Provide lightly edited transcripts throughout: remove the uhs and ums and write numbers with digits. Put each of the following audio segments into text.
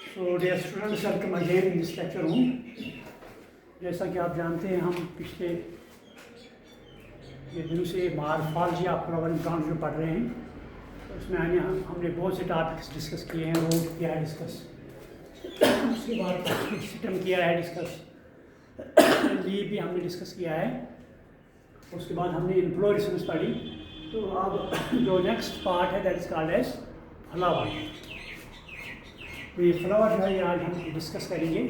So dear students, welcome again in this lecture room. जैसा कि आप जानते हैं, हम पिछले ये दिनों से मार्फॉलॉजी ऑफ फ्लावर प्लांट जो पढ़ रहे हैं, तो उसमें हमने बहुत से टॉपिक्स डिस्कस किए हैं। रोड किया है डिस्कस, उसके बाद सिस्टम किया है डिस्कस, लीव भी हमने डिस्कस किया है। उसके बाद हमने इन्फ्लोरेसेंस पढ़ी। तो अब जो नेक्स्ट पार्ट है that is called as flower. तो ये फ्लावर जो है ये आज हम डिस्कस करेंगे।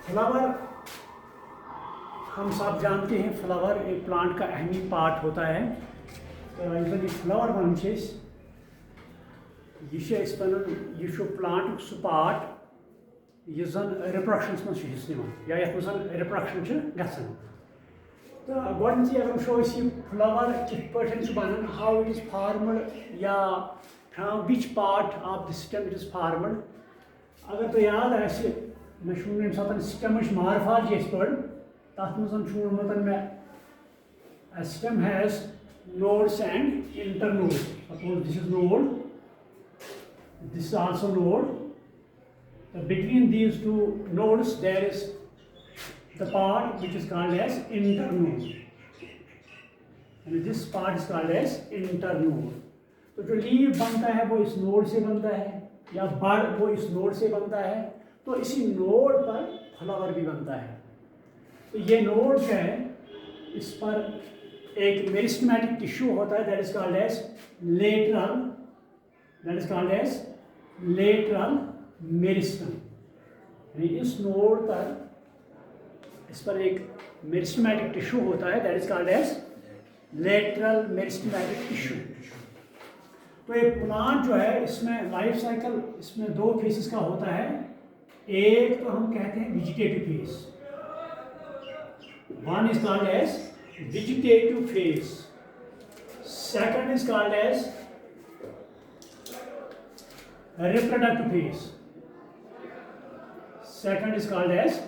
फ्लावर हम सब जानते हैं, फ्लावर एक प्लांट का अहमी पार्ट होता है। तो फ्लावर ब्रांचेस यह प्लांट सह पार्ट यह जन रिप्रोडक्शनस मज हिस्स निवान या यथ मज रिप्रोडक्शन गसान। तो गोडनैथी अगर वो फ्लावर कित पे बनान, हाउ इट इज फार्मड या from which part of the stem it is formed. अगर तो याद आए मे ये सात स्टेम मार्फॉलजी पढ़, तथ मत मे stem has nodes and internodes. Suppose this is node, this is also node. Between these two nodes there is the part which is called as internode, and this part is called as internode. तो जो leave बनता है वो इस node से बनता है, या बड़ वो इस नोड से बनता है। तो इसी नोड पर फ्लावर भी बनता है। तो ये नोड जो है, इस पर एक मेरिस्टेमेटिक टिश्यू होता है that is called as lateral, meristem. यानी इस नोड पर एक मेरिस्टेमेटिक टिश्यू होता है that is called as lateral meristematic tissue. तो ये प्लांट जो है, इसमें लाइफ साइकिल इसमें दो फेसेस का होता है। एक तो हम कहते हैं vegetative phase, one is called as vegetative phase, second is called as reproductive phase. Second is called as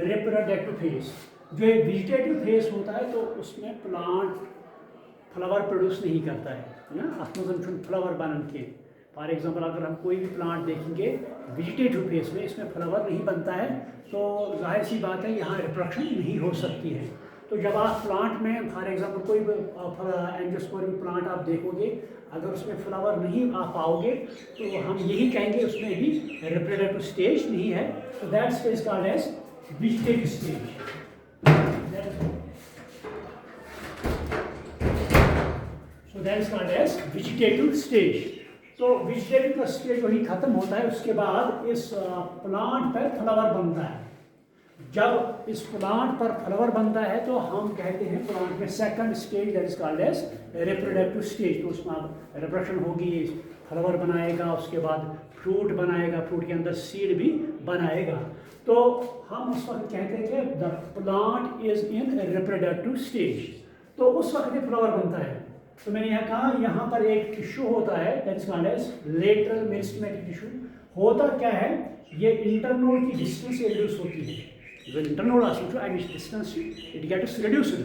reproductive phase. जो एक वेजिटेटिव फेज होता है तो उसमें प्लांट फ्लावर प्रोड्यूस नहीं करता है ना, अत फ्लावर बनन के। फॉर एग्जांपल अगर हम कोई भी प्लांट देखेंगे वेजिटेटिव फेज में, इसमें फ्लावर नहीं बनता है, तो जाहिर सी बात है यहाँ रिप्रोडक्शन नहीं हो सकती है। तो जब आप प्लांट में फॉर एग्जांपल कोई एंजियोस्पर्म प्लांट आप देखोगे, अगर उसमें फ्लावर नहीं आ पाओगे तो हम यही कहेंगे उसमें भी रिप्रोडक्टिव स्टेज नहीं है। तो that stage called as vegetative stage. So that is called as vegetative stage. तो वेजिटेटिव का स्टेज वही खत्म होता है, उसके बाद इस प्लांट पर फ्लावर बनता है। जब इस प्लांट पर फ्लावर बनता है तो हम कहते हैं प्लांट में second stage that is called as reproductive stage. तो उसमें अब रिप्रोडक्शन होगी, फ्लावर बनाएगा, उसके बाद फ्रूट बनाएगा, फ्रूट के अंदर सीड भी बनाएगा। तो हम उस वक्त कहते हैं कि the plant is in reproductive stage. तो उस वक्त ये फ्लावर बनता है। तो मैंने यहाँ कहा, यहाँ पर एक टिश्यू होता है that is called as lateral meristematic tissue. होता क्या है, ये इंटरनोड की डिस्टेंस रिड्यूस होती है। When internode is to any distance, it gets reduced.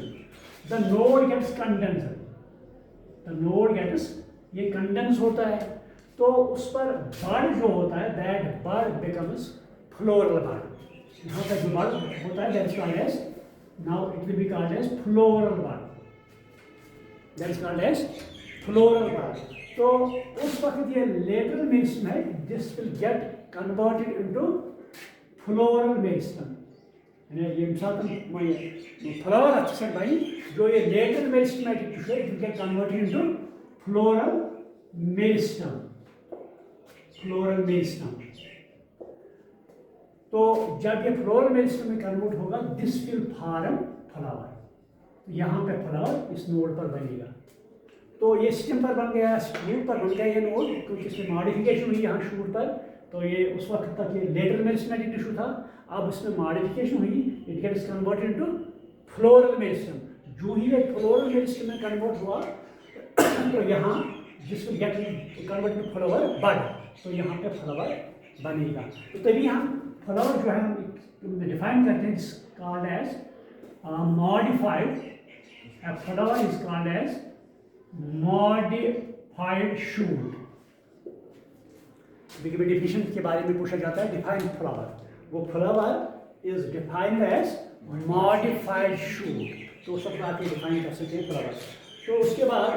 The node gets condensed. ये condense होता है, तो उस पर बड़ जो होता है that bud becomes floral bud. यहाँ पर जो बड़ होता है that is called as, now it will be called as floral bud. That is called as floral bud. तो उस वक्त ये lateral meristem है, this will get converted into floral meristem. ये फ्लावर अच्छे से भाई जो ये lateral meristematic tissue it get converted into floral meristem. तो जब ये फ्लोरल मेरिस्टम में कन्वर्ट होगा, दिस विल फॉर्म फ्लावर। यहाँ पे फ्लावर इस नोड पर बनेगा। तो ये स्टेम पर बन गया, शूट पर बन गया ये नोड, क्योंकि इसमें मॉडिफिकेशन हुई यहाँ शूट पर। तो ये उस वक्त तक ये लेटरल मेरिस्टेमेटिक टिश्यू था, अब इसमें मॉडिफिकेशन हुई, it gets converted into floral meristem. जो ही ये फ्लोरल मेरिस्टम में कन्वर्ट हुआ तो यहाँ जिस will get convert into flower bud, तो यहाँ पे फ्लावर बनेगा। तो तभी हम फ्लावर जो है हम डिफाइन करते हैं, called as modified. Flower is called as modified shoot. क्योंकि डिफिनेशन के बारे में पूछा जाता है, डिफाइन फ्लावर, वो flower is defined as modified shoot, तो सब आप ये डिफाइन कर सकते हैं फ्लावर। तो उसके बाद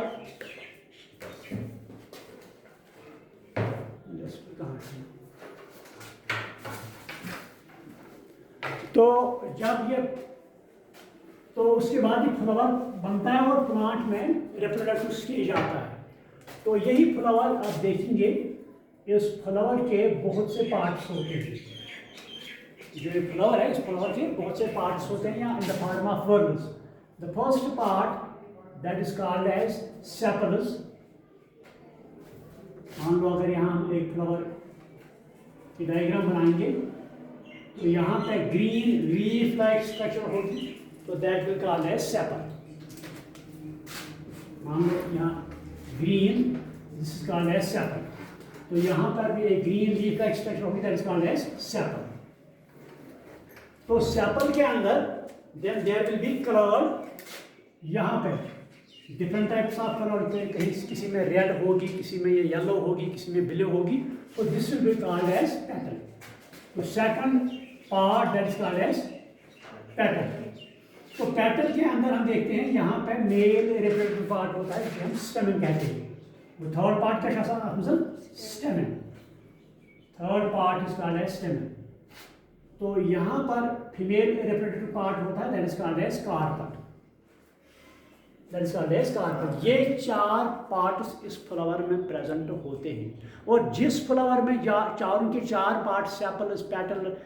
तो जब ये तो उसके बाद ही फ्लावर बनता है और प्लांट में रिप्रोडक्टिव स्टेज आता है। तो यही फ्लावर आप देखेंगे, इस फ्लावर के बहुत से पार्ट्स होते हैं। जो ये फ्लावर है, इस फ्लावर के बहुत से पार्ट्स होते हैं, या in the form of whorls. The first part that is called as sepals. मान लो अगर यहाँ हम एक फ्लावर की डायग्राम बनाएंगे, तो यहाँ पे ग्रीन लीफ लाइक स्ट्रक्चर होगी, तो that will called as sepal. मान लो यहाँ green, this is called as sepal. तो यहाँ पर भी एक ग्रीन लीफ लाइक स्ट्रक्चर होगी, that is called as sepal. तो सेपल के अंदर then there will be colour, यहाँ पे डिफरेंट टाइप्स ऑफ कलर होते हैं, कहीं किसी में रेड होगी, किसी में ये येलो होगी, किसी में ब्लू होगी, तो this will be called as petal. तो second part that is called as petal. तो पेटल के अंदर हम देखते हैं यहाँ पे मेल रिप्रोडक्टिव पार्ट होता है, जिसे हम स्टेमन कहते हैं। वो थर्ड पार्ट का शासन stamen, third part is called as stamen. तो यहाँ पर फीमेल रिप्रोडक्टिव पार्ट होता है, that is called as carpet, that is called as carpet. ये चार पार्ट्स इस फ्लावर में प्रेजेंट होते हैं, और जिस फ्लावर में चारों के चार part, sepals, petal,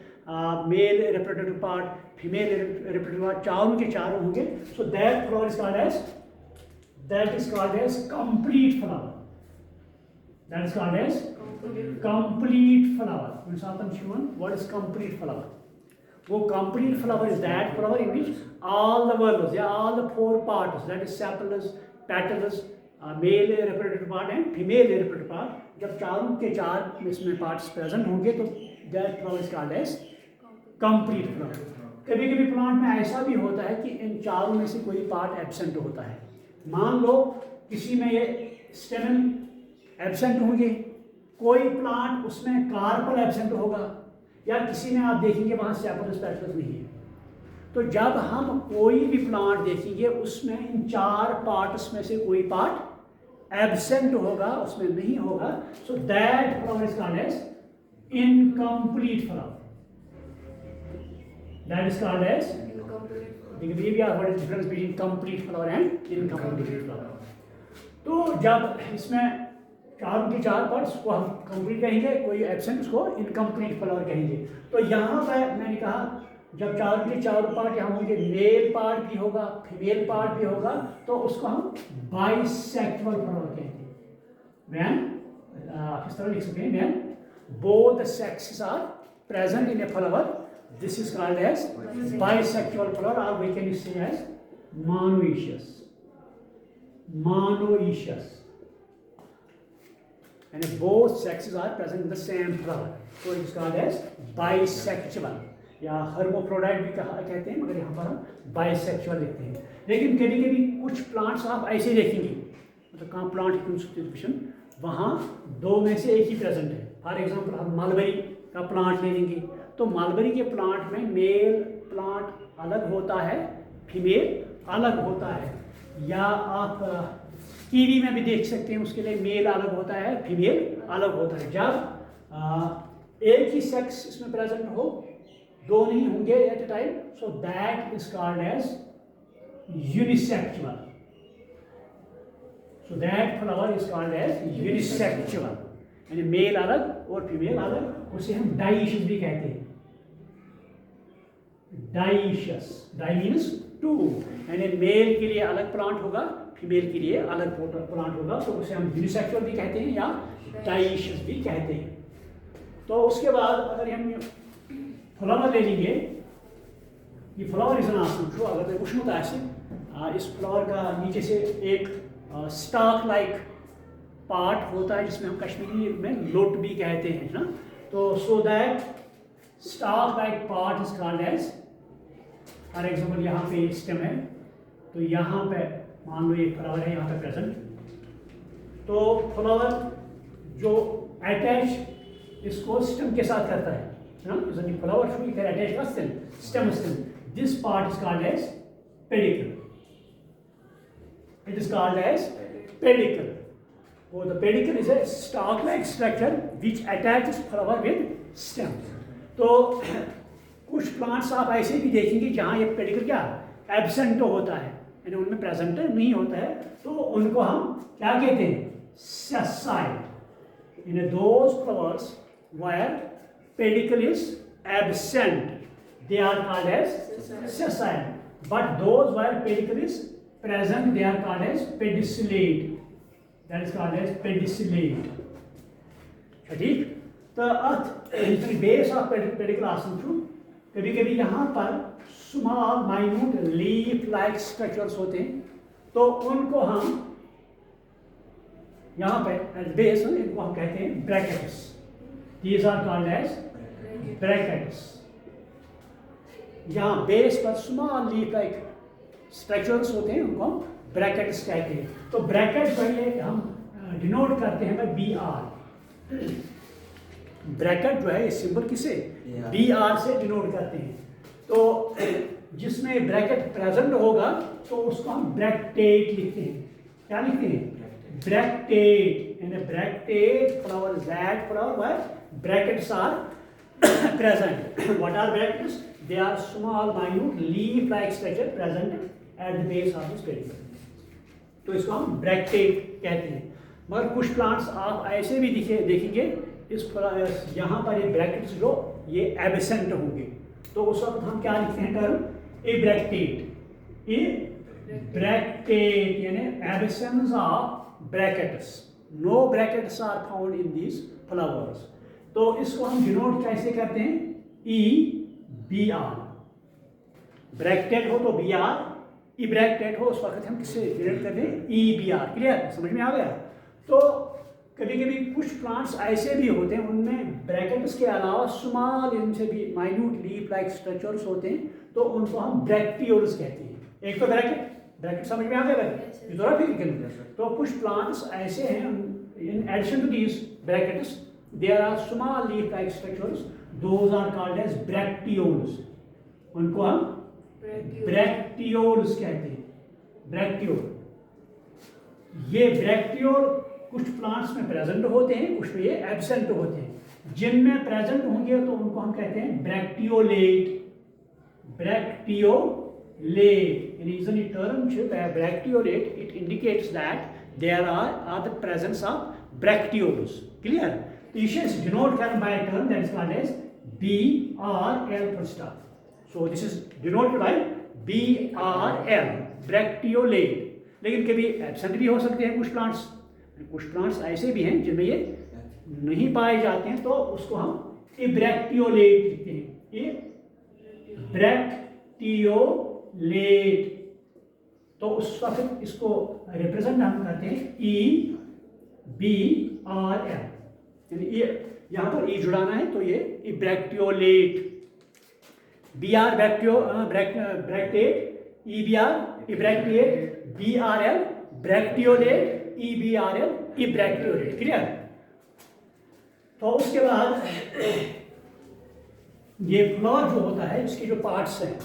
male reproductive part, female reproductive part, चारों के चारों होंगे, so that flower is called as complete flower, that is called as complete flower. What is complete flower? वो complete flower is that flower in which all the valves, yeah, all the four parts, that is sepals, petals, male reproductive part and female reproductive part, जब चारों के चार इसमें parts present होंगे, तो that flower is called as complete flower. कभी कभी plant में ऐसा भी होता है कि इन चारों में से कोई पार्ट एब्सेंट होता है। मान लो किसी में ये स्टेमन एब्सेंट होंगे, कोई प्लांट उसमें कार्पल एब्सेंट होगा, या किसी में आप देखेंगे वहाँ सेपल्स पेटल्स नहीं है। तो जब हम कोई भी प्लांट देखेंगे, उसमें इन चार पार्ट्स में से कोई पार्ट एब्सेंट होगा, उसमें नहीं होगा, so that flower is called as incomplete flower, that is called as what is difference between complete flower and incomplete flower. तो जब इसमें चारों के चार पार्ट्स को हम कंप्लीट कहेंगे, कोई एब्सेंट उसको इनकम्प्लीट फ्लावर कहेंगे। तो यहाँ पर मैंने कहा, जब चारों के चारों पार्ट यहाँ होंगे, मेल पार्ट भी होगा, फीमेल पार्ट भी होगा, तो उसको हम बाइसेक्सुअल फ्लावर कहते हैं। व्हेन किस तरह लिख सकते हैं, when both the sexes are present in a flower, this is called as bisexual flower, और we can say as monoecious, monoecious, and both sexes are present in the same flower, so it is called as bisexual, या हर्मोफ्रोडाइट भी कहते हैं, मगर यहाँ पर हम bisexual देखते हैं। लेकिन कभी कभी कुछ प्लांट्स आप ऐसे देखेंगे, मतलब कहाँ प्लांट कंस्टिट्यूशन, वहाँ दो में से एक ही प्रेजेंट है। फॉर एग्जांपल हम मलबरी का प्लांट ले लेंगे, तो मलबरी के प्लांट में मेल प्लांट अलग होता है, फीमेल अलग होता है। या आप कीवी में भी देख सकते हैं, उसके लिए मेल अलग होता है, फीमेल अलग होता है। जब एक ही सेक्स इसमें प्रेजेंट हो, दो नहीं होंगे at a time, so that is called as unisexual, so that flower is called as unisexual, यानी मेल अलग और फीमेल अलग, उसे हम डाइशियस भी कहते हैं। डाइशियस, डाई मीन्स टू, यानी मेल के लिए अलग प्लांट होगा, फीमेल के लिए अलग प्लांट होगा, तो उसे हम यूनिसेक्सुअल भी कहते हैं या डाइशियस भी कहते हैं। तो उसके बाद अगर हम फ्लावर ले लेंगे, ये फ्लावर इज ट्रू, अगर उष्णता ऐसे इस फ्लावर का नीचे से एक स्टाक लाइक पार्ट होता है, जिसमें हम कश्मीरी में लोट भी कहते हैं ना। तो so that stalk like part is called as, for example यहाँ पे स्टेम है, तो यहाँ पे मान लो एक फ्लावर है यहाँ पे प्रेजेंट, तो फ्लावर जो अटैच इसको स्टेम के साथ करता है ना, flower should be attached to stem. This part is called as pedicel. It is called as pedicel. So the pedicel is a stalk-like structure which attaches flower with stem. तो कुछ plants आप ऐसे भी देखेंगे जहाँ ये पेडिकल क्या absent होता है, यानी उनमें प्रेजेंट नहीं होता है, तो उनको हम क्या कहते हैं, sessile. In those flowers where pedicle is absent, they are called as sessile. But those where pedicle is present, they are called as pedicellate. That is called as pedicellate. ठीक, तो अर्थ बेस ऑफ पेडिकल आसन छू कभी कभी यहाँ पर small minute leaf like structures होते हैं, तो उनको हम यहाँ पे बेस इनको हम कहते हैं brackets. These are called as brackets. यहाँ बेस पर स्मॉल लीफ लाइक स्ट्रक्चर्स होते हैं, उनको हम ब्रैकेट्स कहते हैं. तो ब्रैकेट को ये हम डिनोट करते हैं बाय बी आर. ब्रैकेट जो है ये सिंबल किसे बी आर से डिनोट करते हैं. तो जिसमें ब्रैकेट प्रेजेंट होगा तो उसको हम ब्रैक्टेट लिखते हैं. क्या लिखते हैं, bracteate. In bracteate flower that flower where brackets are present. What are brackets? They are small minute leaf like structure present at the base of this pedicle. तो इसको हम ब्रैक्टेट कहते हैं. मगर कुछ प्लांट्स आप ऐसे भी देखेंगे इस यहाँ पर ये ब्रैकेट्स जो ये एब्सेंट होंगे, तो उस वक्त हम क्या लिखते हैं टर्म इब्रैक्टेट. इब्रैक्टेट यानी absence of brackets. No brackets are found in these flowers. तो इसको हम डिनोट कैसे करते हैं, ई बी आर. ब्रैकेट हो तो बी आर, इब्रैक्टेट हो उस वक्त हम किससे डिनोट करते हैं, ई बी आर. क्लियर, समझ में आ गया. तो कभी कभी कुछ प्लांट्स ऐसे भी होते हैं उनमें ब्रैकेट्स के अलावा स्मॉल इनसे भी माइन्यूट लीफ लाइक स्ट्रक्चर्स होते हैं, तो उनको हम ब्रैक्टियोल्स कहते हैं. एक तो ब्रैकेट समझ में आ गया, ये थोड़ा फिजिकल. तो कुछ प्लांट्स ऐसे हैं in addition to these brackets there are small leaf like structures, those are called as bracteoles. उनको हम bracteoles कहते हैं. ब्रैक्टियोल, ये ब्रैक्टियोल कुछ प्लांट्स में प्रेजेंट होते हैं, कुछ में ये एब्सेंट होते हैं. जिनमें प्रेजेंट होंगे तो उनको हम कहते हैं ब्रैक्टियोलेट. ब्रैक्टियोलेट reason the term bracteolate, it indicates that there are the presence of bracteoles. Clear? You should denote by a term that is called as BRL full stop. So this is denoted by BRL, bracteolate. लेकिन कभी absent भी हो सकते हैं कुछ plants ऐसे भी हैं जिनमें ये नहीं पाए जाते हैं, तो उसको हम इब्रैक्टियोलेट लिखते हैं. इब्रैक्टियोलेट. तो उस वक्त इसको रिप्रेजेंट हम करते हैं ई बी आर एल. यहाँ पर ई जुड़ाना है तो ये ebracteolate. B are bracteate, E B are ebracteate, B are L bracteolate, E B are L ebracteolate. Clear. तो उसके बाद ये फ्लावर जो होता है इसके जो पार्ट्स हैं,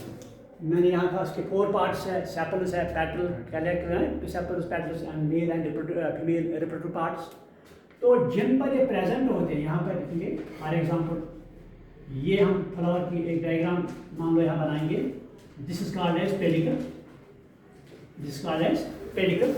मैंने यहाँ कहा इसके 4 पार्ट्स है. सेपल्स है, petal, collector, sepals, petals and male and female reproductive parts. तो जिन पर ये प्रेजेंट होते हैं यहाँ पर देखेंगे. फॉर एग्जांपल ये हम फ्लावर की एक डायग्राम मान लो यहाँ बनाएंगे. This is called as pedicel. This called as pedicel.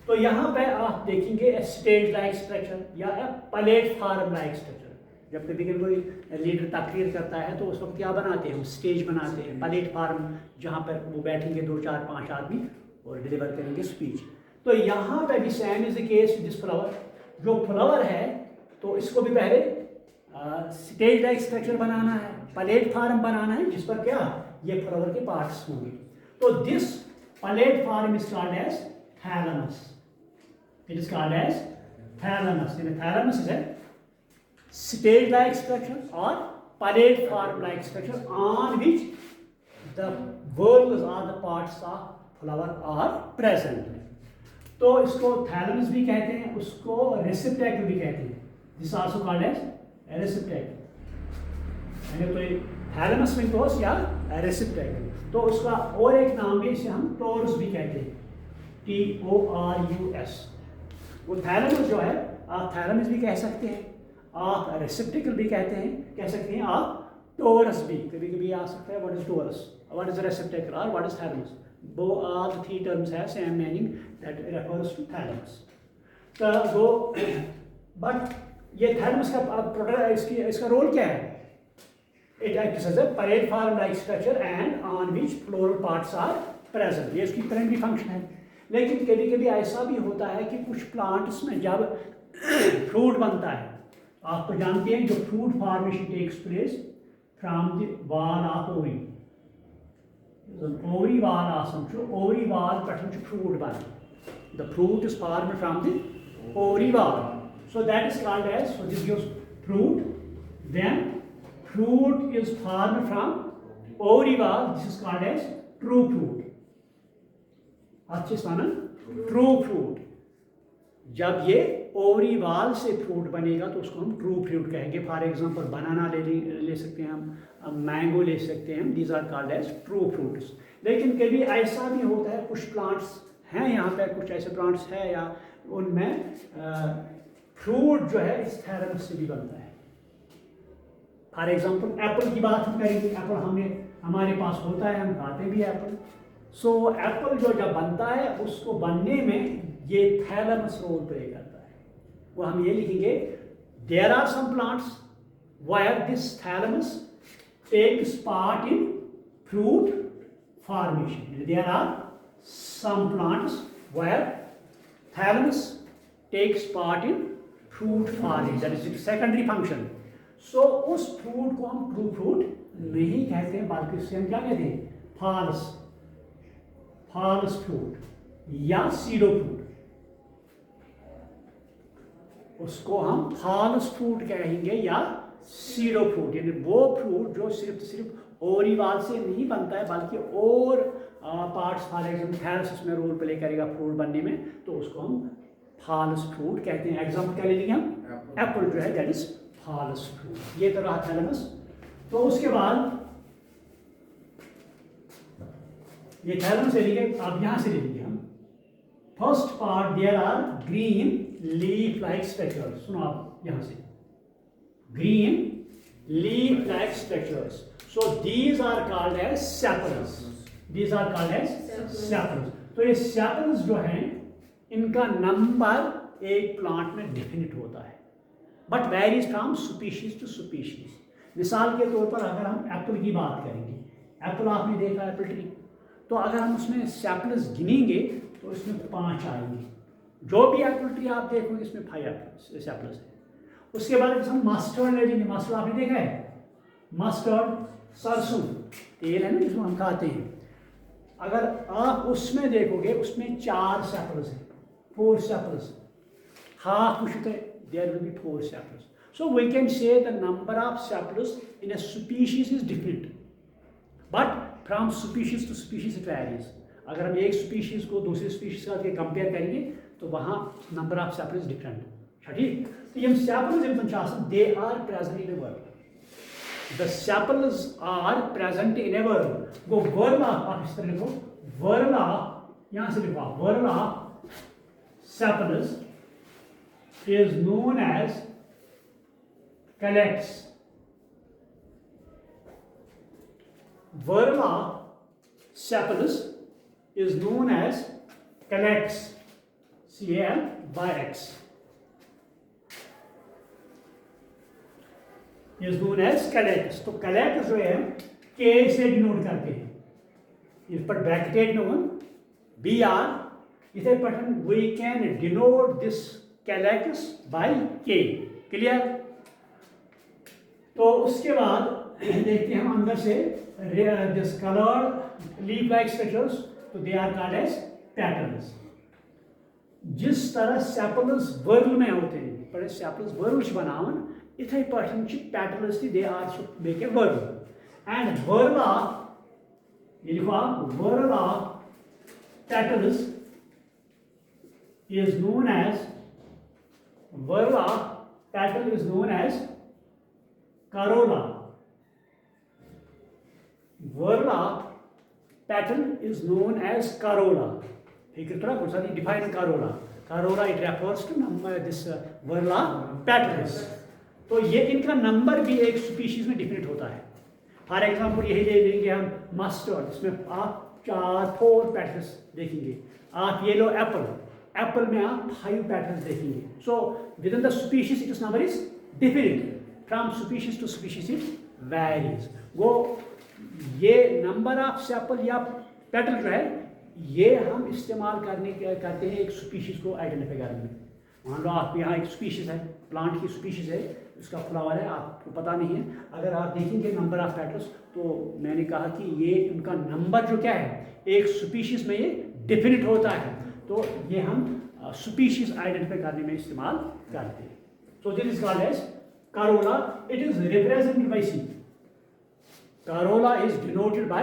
तो यहाँ पे आप देखेंगे स्टेज लाइक स्ट्रक्चर या प्लेटफॉर्म लाइक स्ट्रक्चर. जब कभी कभी कोई लीडर तकरीर करता है तो उस वक्त क्या बनाते हैं, हम स्टेज बनाते हैं, प्लेटफॉर्म, जहाँ पर वो बैठेंगे 2 4 5 आदमी और डिलीवर करेंगे स्पीच. तो यहाँ पे भी same is the case. This flower, जो फ्लावर है तो इसको भी पहले स्टेज लाइक स्ट्रक्चर बनाना है, प्लेटफॉर्म बनाना है जिस पर क्या ये फ्लावर के पार्ट्स होंगे. तो this platform is called as thalamus. It is called as thalamus. Thalamus is a stage like structure or platform like structure on which the whorls or the parts of flower are present. तो इसको thalamus भी कहते हैं, उसको receptacle भी कहते हैं. This also called as रेसिप्टेकल यानी तो थैलेमस में तो या रेसिप्टेकल, तो उसका और एक नाम भी इसे हम टोरस भी कहते हैं, TORUS। वो थैलेमस जो है आप थैलेमस भी कह सकते हैं, आप रेसिप्टेकल भी कह सकते हैं, आप टोरस भी कभी कभी आ सकता है। What is torus, what is receptacle और व्हाट इज थैलेमस, वो all the three terms have same meaning that refers to thalamus. तो वो बट ये थैलेमस का प्रोडक्ट इसका रोल क्या है? It acts as a parade-form-like structure and on which floral parts are present. ये इसकी प्राइमरी फंक्शन है। लेकिन कभी कभी ऐसा भी होता है कि कुछ प्लांट्स में जब फ्रूट बनता है, आप तो जानते हैं जो fruit formation takes place from the wall of ovary, ovary wall आसन छु ओवरी वाल पेटन छु फ्रूट बन, the fruit is formed from the ovary wall, so that is called as, so this gives fruit, then fruit is formed from ovary wall, this is called as true fruit। अच्छे माना true fruit, जब ये ovary वाल से fruit बनेगा तो उसको हम ट्रू फ्रूट कहेंगे। फॉर एग्जांपल बनाना ले सकते हैं हम, मैंगो ले सकते हैं हम, these are called as true fruits. लेकिन कभी ऐसा भी होता है कुछ प्लांट्स हैं यहाँ पे, कुछ ऐसे प्लांट्स हैं या उनमें फ्रूट जो है इस थैलेमस से भी बनता है। फॉर एग्जाम्पल एप्पल की बात हम करेंगे, एप्पल हमारे पास होता है, हम खाते भी एप्पल। सो एप्पल जो जब बनता है उसको बनने में ये थैलेमस रोल प्ले करता है। वो हम ये लिखेंगे, there are some plants where this thalamus takes part in fruit formation. There are some plants where thalamus takes part in fruit formation, that is its secondary function. So उस fruit को हम true fruit नहीं कहते हैं, बल्कि उससे हम क्या कहते हैं? फॉल्स फ्रूट या सीडो फ्रूट, उसको हम फॉल्स फ्रूट कहेंगे या सीडो फ्रूट, यानी वो फ्रूट जो सिर्फ ओवरी वाल से नहीं बनता है बल्कि और पार्ट्स, फॉर एग्जाम्पल थैलेमस में रोल प्ले करेगा फ्रूट बनने में, तो उसको हम फॉल्स फ्रूट कहते हैं। एग्जाम्पल क्या ले लेंगे हम? एप्पल जो है दैट इज फॉल्स फ्रूट। ये तो रहा थैलेमस। तो उसके बाद ये थैलेमस ले लीजिए, आप यहां से ले लीजिए हम। First part there are green leaf like structures. सुनो आप यहां से, green leaf like structures, so these are called as sepals, these are called as sepals. तो ये सेपल्स जो हैं इनका नंबर एक प्लांट में डेफिनेट होता है, but varies from species to species. मिसाल के तौर पर अगर हम एप्पल की बात करेंगे, एप्पल आपने देखा एप्पल ट्री, तो अगर हम उसमें सेपल्स गिनेंगे तो इसमें 5 आएंगे। जो भी एप्पल ट्री आप देखोगे इसमें 5 सेपल्स है। उसके बाद हम मस्टर्ड ले लेंगे, मस्टर्ड आपने देखा है, मस्टर्ड सरसों तेल है ना जिसको हम खाते हैं, अगर आप उसमें देखोगे उसमें 4 सेपल्स हैं, 4 सेपल्स, हाफ उठते there will be 4 sepals. So we can say the number of sepals in a species is different, but from species to species it varies. अगर हम एक स्पीशीज को दूसरी स्पीशीज के साथ कंपेयर करेंगे तो वहाँ नंबर ऑफ सेपल्स डिफरेंट, ठीक। तो ये sepals they are present in a whorl, the sepals are present in a whorl. वो वर्ल्ड आप इस तरह लिखो, वर्ल्ड ऑफ, यहाँ से लिखो whorl of sepals is known as calyx. Worm of Cephalus is known as calyx, CALYX, is known as calyx। तो calyx जो है K से डिनोट करते हैं, इस पर ब्रैकेटेड में वन BR, इसे पठन we can denote this calyx by K, clear. तो उसके बाद देखते हैं हम अंदर से this coloured leaf like structures, तो they are called as petals. जिस तरह सेपल्स वर्ल में होते हैं, पर सेपल्स वर्ल बनावन इथे पर्सन petals they are make a whorl, and whorl of, ये लिखो आप, whorl of petals is known as, whorl of petal is known as corolla. Whorl pattern is known as corolla. Define corolla. Corolla, it refers to this whorl patterns. तो ये इनका number भी एक species में different होता है. For example यही ले लेंगे हम मस्टर्ड, इसमें आप 4 पैटर्न्स देखेंगे. आप येलो एप्पल में आप 5 पैटर्न्स देखेंगे. So within the species it number is different. From species to species it varies. वो ये नंबर ऑफ सेपल या पैटर्न जो है ये हम इस्तेमाल करते हैं एक स्पीशीज को आइडेंटिफाई करने में. मान लो आप यहाँ एक स्पीशीज है, प्लांट की स्पीशीज है, इसका फ्लावर है, आपको पता नहीं है. अगर आप देखेंगे नंबर ऑफ पैटर्न्स तो मैंने कहा कि ये उनका नंबर जो क्या है एक स्पीशीज में ये डिफरेंट होता है. तो ये हम स्पीशीज आइडेंटिफाई करने में इस्तेमाल करते हैं. So this is called as corolla. It is represented by C. Corolla is denoted by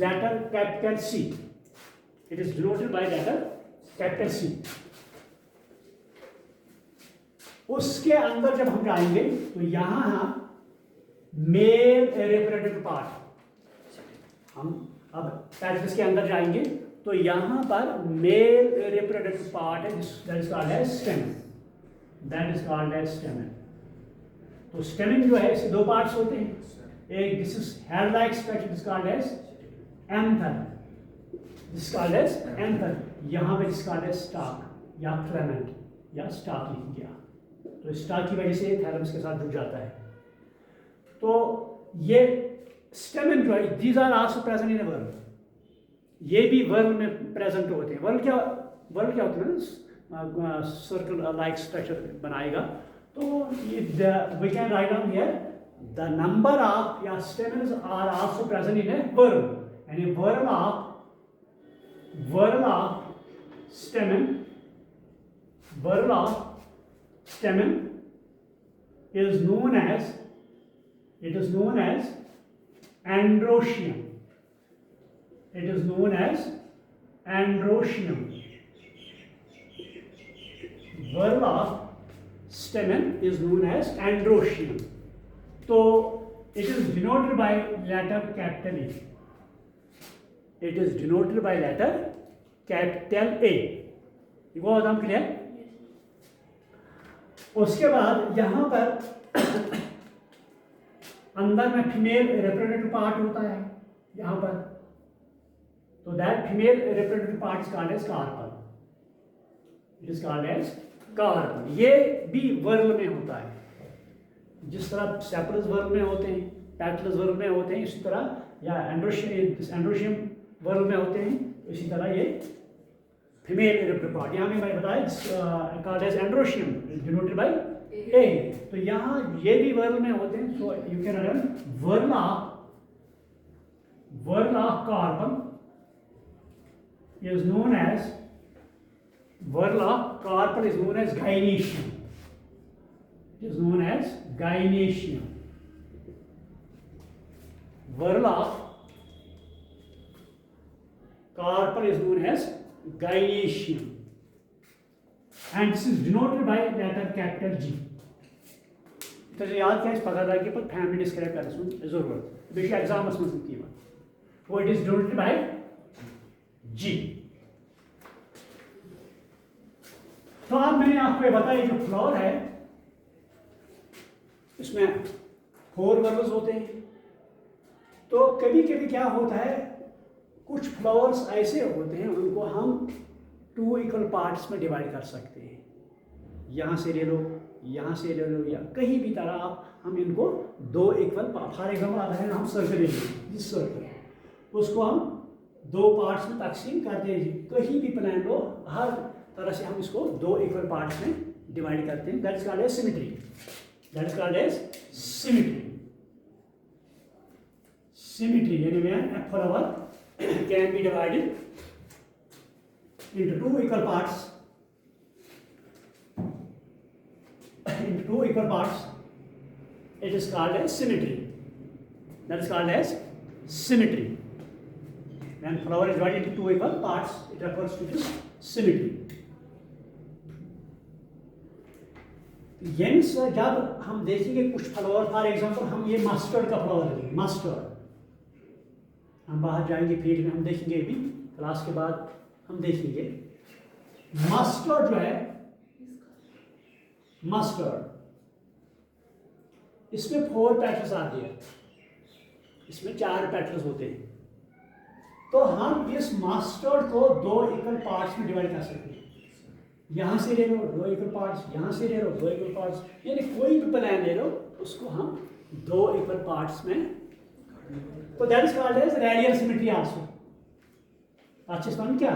letter capital C. It is denoted by letter capital C. उसके अंदर जब हम जाएंगे तो यहां हम मेल रिप्रोडक्टिव पार्ट, हम अब पैटर्न्स के अंदर जाएंगे तो यहां पर मेल रिप्रोडक्टिव पार्ट है, that is called as stamen. That is called as stamen. तो स्टेमन जो है इसके 2 पार्ट्स होते हैं. एक this is head like structure, this called as anther. This called as anther. यहां पे दिस कॉल्ड एज स्टॉक या फिलामेंट या स्टॉक लिख दिया. तो स्टॉक की वजह से थैलमस के साथ जुड़ जाता है. तो ये स्टेमन जो है these are also present in whorl. ये भी वर्ल में प्रेजेंट होते हैं. वर्ल क्या होता है ना, सर्कल लाइक स्ट्रक्चर बनाएगा. तो we can write down here the number of या stamens are also present in a whorl. यानी whorl of stamen is known as androecium. It is known as androecium. Whorl of stamen is known as androecium. So it is denoted by letter capital E. It is denoted by letter capital A. You go on clear? उसके बाद यहाँ पर अंदर में female reproductive part होता है यहाँ पर. तो that female reproductive part is called as carpel. It is called as carpel. ये भी वर्ल में होता है. जिस तरह सेपल्स वर्ल में होते हैं, पैटल्स वर्ल में होते हैं, इसी तरह या एंड्रोशियम वर्ल में होते हैं, इसी तरह ये फीमेल रिप्रोडक्टिव पार्ट यहाँ में मैंने बताया called as androecium denoted by A. तो यहाँ ये भी वर्ल में होते हैं. So you can write whorl of carbon is known as whorl of carpel is known as gynoecium. It is known as gynoecium. Whorl of carpel is known as gynoecium, and this is denoted by letter capital G. तो याद क्या पगारदार के पर family describe करने जरूरत बेशक exams में की बात वो it is denoted by G. तो अब मैंने आपको ये बताया जो फ्लावर है इसमें 4 वर्ल्स होते हैं. तो कभी कभी क्या होता है कुछ फ्लावर्स ऐसे होते हैं उनको हम 2 इक्वल पार्ट्स में डिवाइड कर सकते हैं. यहाँ से ले लो, यहाँ से ले लो, या कहीं भी तरह हम इनको 2 इक्वल, फॉर एग्जाम्पल अगर हम सर्कल लेंगे, इस सर्कल उसको हम 2 पार्ट्स में तकसीम कर देंगे. कहीं भी प्लान लो हर तरह से हम इसको 2 इक्वल पार्ट्स में डिवाइड करते हैं. That is called as symmetry. That is called as symmetry. Symmetry यानी में a flower can be divided into 2 equal parts. Into 2 equal parts. It is called as symmetry. That is called as symmetry. When flower is divided into 2 equal parts, it refers to this symmetry. जब हम देखेंगे कुछ flower, for example हम ये mustard का flower लेंगे, mustard, हम बाहर जाएंगे फील्ड में, हम देखेंगे अभी क्लास के बाद हम देखेंगे मस्टर्ड जो है, मस्टर्ड, इसमें 4 पेटल्स आते हैं, इसमें 4 पेटल्स होते हैं। तो हम इस मस्टर्ड को 2 इक्वल पार्ट्स में डिवाइड कर सकते हैं। यहाँ से ले लो 2 इक्वल पार्ट्स, यहाँ से ले लो 2 इक्वल पार्ट्स, यानी कोई भी प्लान ले लो उसको हम 2 इक्वल पार्ट्स में, तो that is called as radial symmetry also. अच्छे से क्या,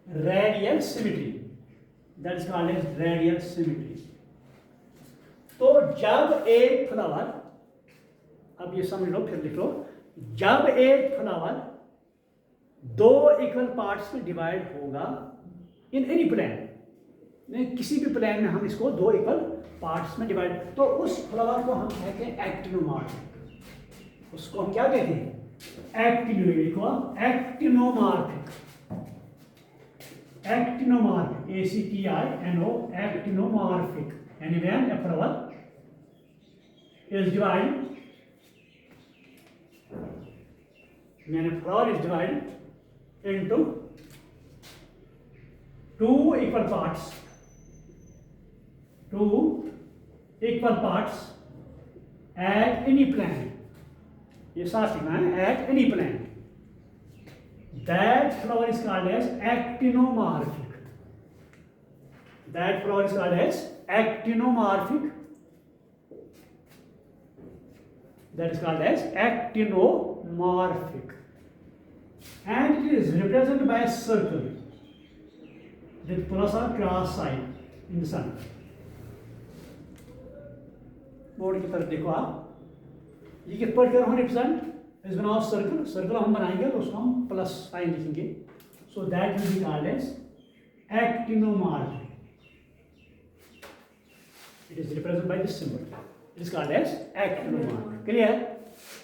radial symmetry, that is called as radial symmetry. तो जब एक फ्लावर, अब ये समझ लो फिर लिख लो, जब एक फ्लावर 2 इक्वल पार्ट्स में डिवाइड होगा इन एनी प्लान, किसी भी प्लान में हम इसको 2 इक्वल पार्ट्स में डिवाइड, तो उस फ्लावर को हम कहते हैं एक्टिनोमॉर्फिक। उसको हम क्या कहते हैं, एक्टिनोमॉर्फिक, एक्टिनोमॉर्फिक, ACTINO, एक्टिनोमॉर्फिक, यानी when a flower is divided, when a flower is divided into 2 equal parts, 2 equal parts at any plane, ये साथ लिखना है, at any plane, that flower is called as actinomorphic, that flower is called as actinomorphic, that is called as actinomorphic, and it is represented by a circle with plus or cross sign in the sun. Board की तरफ देखो आप, ये किस पर कर represent, इस बनाओ सर्कल, सर्कल हम बनाएंगे तो उसको हम प्लस साइन लिखेंगे, so that will be called as actinomorphic, it is represented by this symbol, it is called as actinomorphic, clear.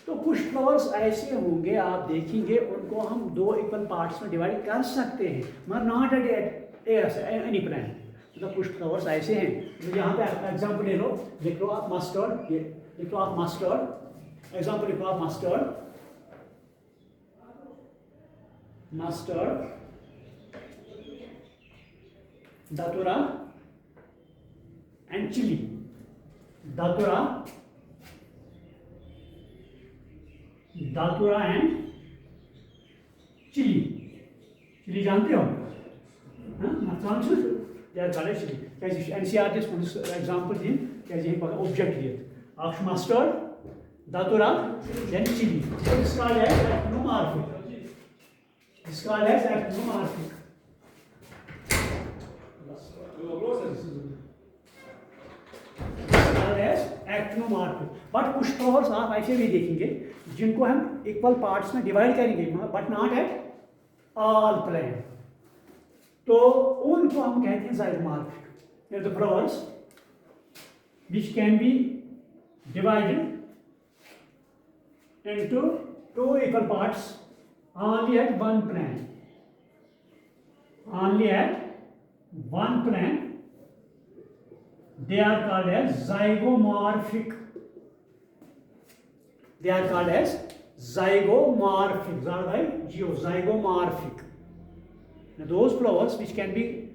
तो कुछ फ्लावर्स ऐसे होंगे आप देखेंगे उनको हम 2 इक्वल पार्ट्स में डिवाइड कर सकते हैं, मगर नॉट एट एनी प्लान। मतलब कुछ फ्लावर्स ऐसे हैं, तो यहाँ पे एग्जांपल ले लो, लिख लो आप मस्टर्ड, ये लिख लो आप मस्टर्ड, एग्जांपल लिखो आप mustard, mustard, datura and chilli, datura, datura and chilli, chilli जानते हो, चिली कैसे एनसीईआरटी एग्जांपल दी कैसे ऑब्जेक्ट दिए, आप मस्टर्ड, दातुरा एंड चिली, इसका है एक्टिनोमॉर्फिक, इसका है एक्टिनोमॉर्फिक, एक्टिनोमॉर्फिक। बट कुछ फ्लावर्स आप ऐसे भी देखेंगे जिनको हम इक्वल पार्ट्स में डिवाइड करेंगे, but not at all plain, तो उनको हम कहते हैं zygomorphic. The flowers which can be divided into 2 equal parts only at one plane, only at one plane, they are called as zygomorphic, they are called as zygomorphic, zygomorphic. Now, those flowers which can be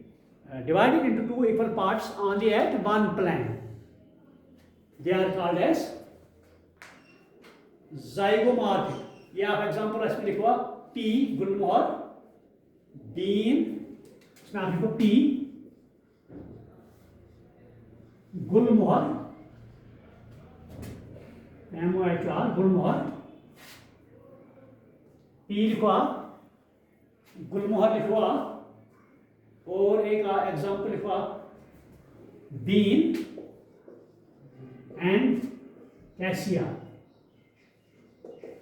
divided into 2 equal parts only at one plane, they are called as ज़ाइगोमॉर्फिक। ये आप example इसमें लिखो P gulmohar, been, इसमें आप लिखो P गुलमोहर, MOHR गुलमोहर, P लिखो आप, गुलमोहर लिखो आप, और एक एग्जांपल लिखो आप bean and cassia,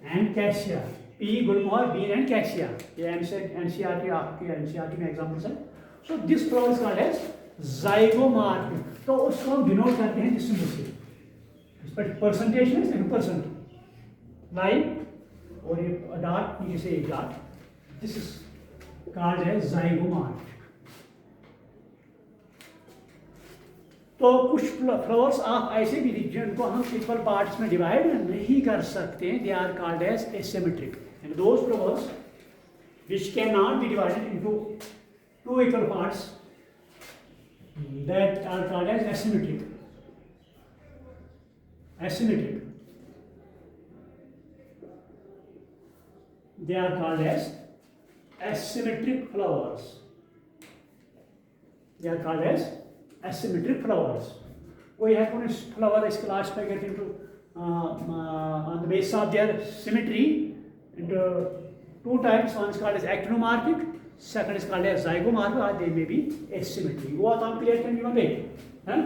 and cassia, pea gulmohar, bean and cassia, ये एनसीईआरटी आपके एनसीईआरटी में एग्जांपल्स हैं। So this flower is called as zygomorphic, तो उसको हम डिनोट करते हैं जिस सिंबल से, इस पर परसेंटेज में सिर्फ परसेंट लाइन और ये डॉट नीचे से एक dot, this is called as zygomorphic. तो कुछ फ्लावर्स आप ऐसे भी जिनको हम इक्वल पार्ट्स में डिवाइड नहीं कर सकते, they are called as asymmetric, and those flowers which cannot be divided into two equal parts, that are called as asymmetric. Asymmetric. They are called as asymmetric flowers. They are called as asymmetric flowers. We have one flower is classified into on the basis of their symmetry into two types. One is called as actinomorphic, second is called as zygomorphic, or they may be asymmetric. What on clear can you make? Huh?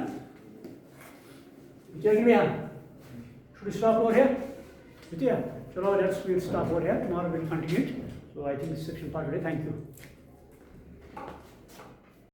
Should we stop over here? Yeah. So we'll stop over here. Tomorrow we'll continue it. So I think this section part today. Thank you.